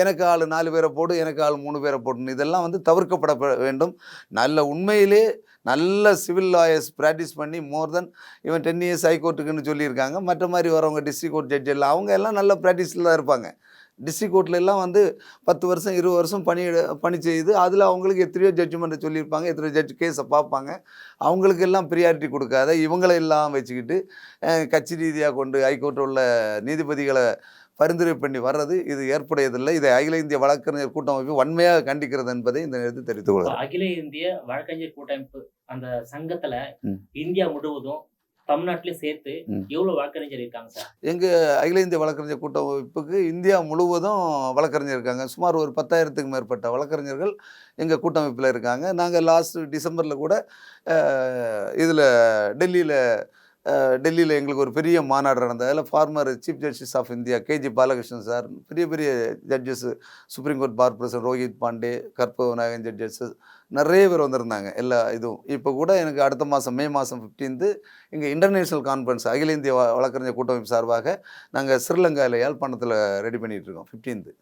எனக்கு ஆள் 4 பேரை போடு, எனக்கு ஆள் 3 பேரை போடணும். இதெல்லாம் வந்து தவிர்க்கப்பட வேண்டும். நல்ல உண்மையிலே நல்ல சிவில் லாயர்ஸ் ப்ராக்டிஸ் பண்ணி மோர் தென் இவன் 10 இயர்ஸ் ஹைகோர்ட்டுக்குன்னு சொல்லியிருக்காங்க. மற்ற மாதிரி வரவங்க டிஸ்ட்ரிக்ட் கோர்ட் ஜட்ஜ் எல்லாம் அவங்க எல்லாம் நல்ல ப்ராக்டிஸில் தான் இருப்பாங்க. டிஸ்ட்ரிக்ட் கோர்ட்டில் எல்லாம் வந்து 10 வருஷம் 20 வருஷம் பணி செய்து அதில் அவங்களுக்கு எத்தனையோ ஜட்ஜ்மெண்ட்டை சொல்லியிருப்பாங்க, எத்தனையோ ஜட்ஜ் கேஸை பார்ப்பாங்க. அவங்களுக்கு எல்லாம் ப்ரியாரிட்டி கொடுக்காத இவங்களை எல்லாம் வச்சுக்கிட்டு கட்சி ரீதியாக கொண்டு ஹைகோர்ட்டில் உள்ள நீதிபதிகளை பரிந்துரை பண்ணி வர்றது இது ஏற்புடையதில்லை. இதை அகில இந்திய வழக்கறிஞர் கூட்டமைப்பு வன்மையாக கண்டிக்கிறது என்பதை இந்த நேரத்தில் தெரிவித்துக் கொள்கிறேன்.
அகில இந்திய வழக்கறிஞர் கூட்டமைப்பு அந்த சங்கத்துல இந்தியா முழுவதும் தமிழ்நாட்டிலே சேர்த்து எவ்வளவு வழக்கறிஞர் இருக்காங்க சார்?
எங்கள் அகில இந்திய வழக்கறிஞர் கூட்டமைப்புக்கு இந்தியா முழுவதும் வழக்கறிஞர் இருக்காங்க. சுமார் ஒரு 10,000த்துக்கு மேற்பட்ட வழக்கறிஞர்கள் எங்கள் கூட்டமைப்பில் இருக்காங்க. நாங்கள் லாஸ்ட் டிசம்பரில் கூட இதில் டெல்லியில் எங்களுக்கு ஒரு பெரிய மாநாடு நடந்தது. அதில் former chief justice of India K G Balakrishnan sir, பெரிய பெரிய judges, supreme court bar president Rohit Pandey, Karpaganayagan judges நிறைய பேர் வந்திருந்தாங்க. எல்லா இதுவும் இப்போ கூட எனக்கு அடுத்த மாதம் மே மாதம் 15 இங்கே இன்டர்நேஷ்னல் கான்ஃபரன்ஸ் அகில இந்திய வழக்கறிஞர் கூட்டமைப்பு சார்பாக நாங்கள் ஸ்ரீலங்காவில் யாழ்ப்பாணத்தில் ரெடி பண்ணிகிட்ருக்கோம் 15.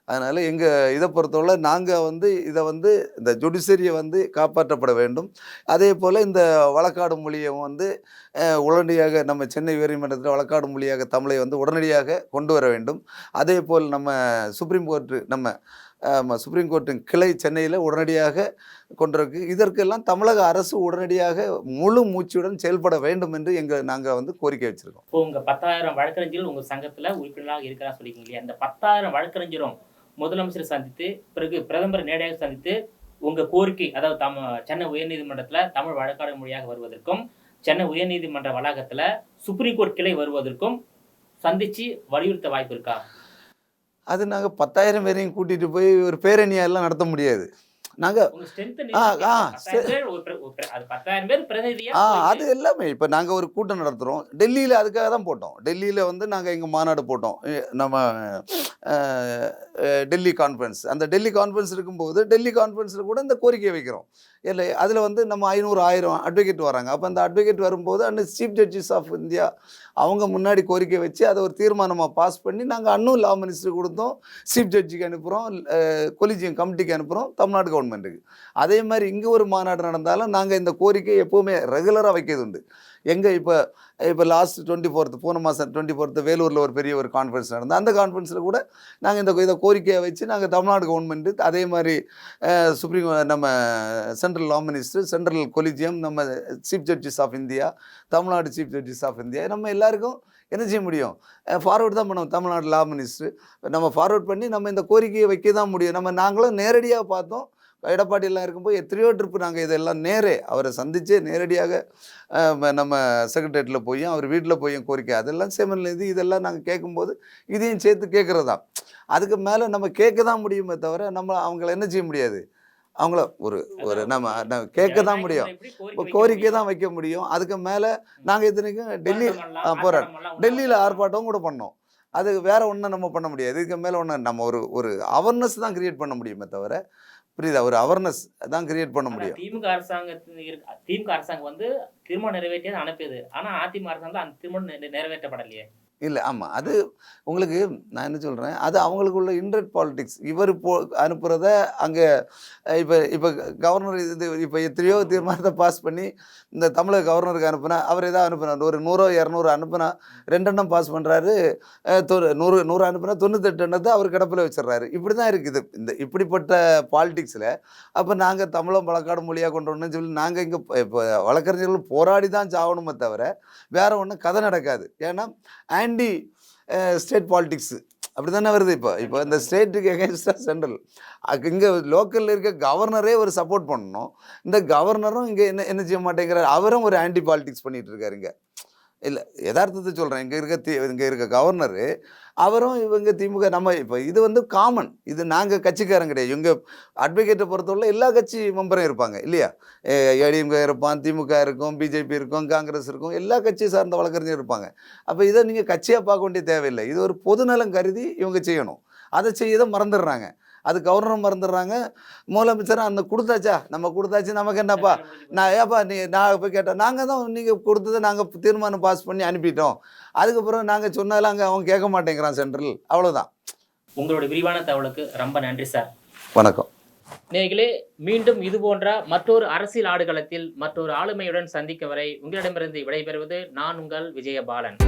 அதனால் எங்கள் இதை பொறுத்தவரை நாங்கள் வந்து இதை வந்து இந்த ஜுடிஷரியை வந்து காப்பாற்றப்பட வேண்டும். அதே போல் இந்த வழக்காடு மொழியை வந்து உடனடியாக நம்ம சென்னை உயர்நீதிமன்றத்தில் வழக்காடு மொழியாக தமிழை வந்து உடனடியாக கொண்டு வர வேண்டும். அதே போல் நம்ம சுப்ரீம் கோர்ட்டின் கிளை சென்னையில் உடனடியாக கொண்டிருக்கு. இதற்கெல்லாம் தமிழக அரசு உடனடியாக முழு மூச்சுடன் செயல்பட வேண்டும் என்று நாங்கள் வந்து கோரிக்கை வச்சுருக்கோம்.
இப்போ உங்கள் 10,000 வழக்கறிஞர்கள் உங்கள் சங்கத்தில் உறுப்பினராக இருக்கிறா சொல்லியிருக்கீங்க இல்லையா? அந்த 10,000 வழக்கறிஞரும் முதலமைச்சர் சந்தித்து பிறகு பிரதமர் நேரடியாக சந்தித்து உங்கள் கோரிக்கை, அதாவது சென்னை உயர்நீதிமன்றத்தில் தமிழ் வழக்காடு மொழியாக வருவதற்கும் சென்னை உயர்நீதிமன்ற வளாகத்தில் சுப்ரீம் கோர்ட் கிளை வருவதற்கும் சந்தித்து வலியுறுத்த வாய்ப்பு இருக்கா?
அது நாங்கள் 10,000 பேரையும் கூட்டிகிட்டு போய் ஒரு பேரணியெல்லாம் நடத்த முடியாது. நாங்கள் அது எல்லாமே இப்போ நாங்கள் ஒரு கூட்டம் நடத்துகிறோம். டெல்லியில் அதுக்காக தான் போட்டோம். டெல்லியில் வந்து நாங்கள் எங்கள் மாநாடு போட்டோம். நம்ம டெல்லி கான்ஃபரன்ஸ். அந்த டெல்லி கான்ஃபரன்ஸ் இருக்கும்போது டெல்லி கான்ஃபரன்ஸில் கூட இந்த கோரிக்கையை வைக்கிறோம். இல்லை அதில் வந்து நம்ம 500-1000 அட்வொகேட் வராங்க. அப்போ அந்த அட்வொகேட் வரும்போது அந்த சீஃப் ஜஸ்டிஸ் ஆஃப் இந்தியா அவங்க முன்னாடி கோரிக்கை வச்சு அதை ஒரு தீர்மானமாக பாஸ் பண்ணி நாங்கள் அன்னும் லா மினிஸ்டருக்கு கொடுத்தோம், சீஃப் ஜட்ஜிக்கு அனுப்புகிறோம், கொலிஜியம் கமிட்டிக்கு அனுப்புகிறோம், தமிழ்நாடு கவர்மெண்ட்டுக்கு. அதே மாதிரி இங்கே ஒரு மாநாடு நடந்தாலும் நாங்கள் இந்த கோரிக்கை எப்போவுமே ரெகுலராக வைக்கிறது உண்டு. எங்கே இப்போ லாஸ்ட் 24th போன மாதம் 24th வேலூரில் ஒரு பெரிய ஒரு கான்ஃபரன்ஸ் நடந்தது. அந்த கான்ஃபரன்ஸில் கூட நாங்கள் இதை கோரிக்கையை வச்சு நாங்கள் தமிழ்நாடு கவர்மெண்ட்டு, அதே மாதிரி நம்ம central law minister, central collegium, நம்ம chief justice of India, Tamil Nadu chief justice of India, நம்ம எல்லாருக்கும் என்ன செய்ய முடியும்? ஃபார்வர்டு தான் பண்ணுவோம். தமிழ்நாடு லா மினிஸ்டர் நம்ம ஃபார்வர்ட் பண்ணி நம்ம இந்த கோரிக்கையை வைக்க தான் முடியும். நாங்களும் நேரடியாக பார்த்தோம். எடப்பாடியெல்லாம் இருக்கும்போது எத்தனையோ ட்ரிப்பு நாங்கள் இதெல்லாம் அவரை சந்தித்து நேரடியாக நம்ம செக்ரட்டரியேட்டில் போயும் அவர் வீட்டில் போயும் கோரிக்கை அதெல்லாம் சேமநிதி இதெல்லாம் நாங்கள் கேட்கும்போது இதையும் சேர்த்து கேட்குறது தான். அதுக்கு மேலே நம்ம கேட்க தான் முடியுமே தவிர நம்ம அவங்கள என்ன செய்ய முடியாது. அவங்கள ஒரு நம்ம கேட்க தான் முடியும், கோரிக்கை தான் வைக்க முடியும். அதுக்கு மேலே நாங்கள் இத்தனைக்கும் டெல்லியில் ஆர்ப்பாட்டம் கூட பண்ணோம். அது வேறு ஒன்றும் நம்ம பண்ண முடியாது. இதுக்கு மேலே ஒன்று நம்ம ஒரு அவேர்னஸ் தான் கிரியேட் பண்ண முடியுமே தவிர, புரியுதா, ஒரு அவேர்னஸ் தான் கிரியேட் பண்ண முடியும்.
திமுக அரசாங்கம் வந்து தீர்மானம் நிறைவேற்றியது அனுப்பியது. ஆனால் அதிமுக அரசாங்கம் அந்த தீர்மானம் நிறைவேற்றப்படலையே.
இல்லை, ஆமாம், அது உங்களுக்கு நான் என்ன சொல்கிறேன், அது அவங்களுக்குள்ள இன்டர்ட் பாலிடிக்ஸ். இவர் அனுப்புகிறத அங்கே இப்போ கவர்னர் இப்போ எத்தனையோ தீர்மானத்தை பாஸ் பண்ணி இந்த தமிழக கவர்னருக்கு அனுப்புனா அவர் எதாவது அனுப்புனார், ஒரு 100-200 அனுப்புனா 2 எண்ணம் பாஸ் பண்ணுறாரு, 100 அனுப்புனா 98 எண்ணத்தை அவர் கிடப்பில் வச்சிடுறாரு. இப்படி தான் இருக்குது இப்படிப்பட்ட பாலிடிக்ஸில். அப்போ நாங்கள் தமிழை வழக்காடு மொழியாக கொண்டு வரணும்னு சொல்லி நாங்கள் இங்கே இப்போ வழக்கறிஞர்கள் போராடி தான் சாகணுமே தவிர வேறு ஒன்றும் கதை நடக்காது. ஏன்னா ஆன்டி ஸ்டேட் பாலிடிக்ஸு அப்படி தானே வருது. இப்போ இந்த ஸ்டேட்டுக்கு எகென்ஸ்டாக சென்ட்ரல் இங்கே லோக்கலில் இருக்க கவர்னரே ஒரு சப்போர்ட் பண்ணணும். இந்த கவர்னரும் இங்கே என்ன செய்ய மாட்டேங்கிறார், அவரும் ஒரு ஆன்டி பாலிடிக்ஸ் பண்ணிகிட்டு இருக்காரு. இங்கே இல்லை யதார்த்தத்தை சொல்கிறேன். இங்கே இருக்க கவர்னரு அவரும் இவங்க திமுக நம்ம இப்போ இது வந்து காமன். இது நாங்கள் கட்சிக்காரன் கிடையாது. இவங்க அட்வொகேட்டை பொறுத்தவரை எல்லா கட்சி மெம்பரும் இருப்பாங்க இல்லையா? ஏடிஎம்கே இருப்பான், திமுக இருக்கும், பிஜேபி இருக்கும், காங்கிரஸ் இருக்கும், எல்லா கட்சியை சார்ந்த வழக்கறிஞர் இருப்பாங்க. அப்போ இதை நீங்கள் கட்சியாக பார்க்க வேண்டிய தேவையில்லை. இது ஒரு பொதுநலம் கருதி இவங்க செய்யணும். அதை செய்ய மறந்துடுறாங்க. அது கவர்னரும் மறந்துடுறாங்க. முதலமைச்சரும் அந்த கொடுத்தாச்சா, நம்ம கொடுத்தாச்சு, நமக்கு என்னப்பா, நான் போய் கேட்டேன், நாங்கள் தான் நீங்கள் கொடுத்ததை நாங்கள் தீர்மானம் பாஸ் பண்ணி அனுப்பிட்டோம். அதுக்கப்புறம் நாங்கள் சொன்னாலும் அங்கே அவன் கேட்க மாட்டேங்கிறான் சென்ட்ரல். அவ்வளோதான்.
உங்களுடைய விரிவான தகவலுக்கு ரொம்ப நன்றி சார்.
வணக்கம்.
நேயர்களே, மீண்டும் இது போன்ற மற்றொரு அரசியல் ஆடுகளத்தில் மற்றொரு ஆளுமையுடன் சந்திக்கும் வரை உங்களிடமிருந்து விடைபெறுவது நான் உங்கள் விஜயபாலன்.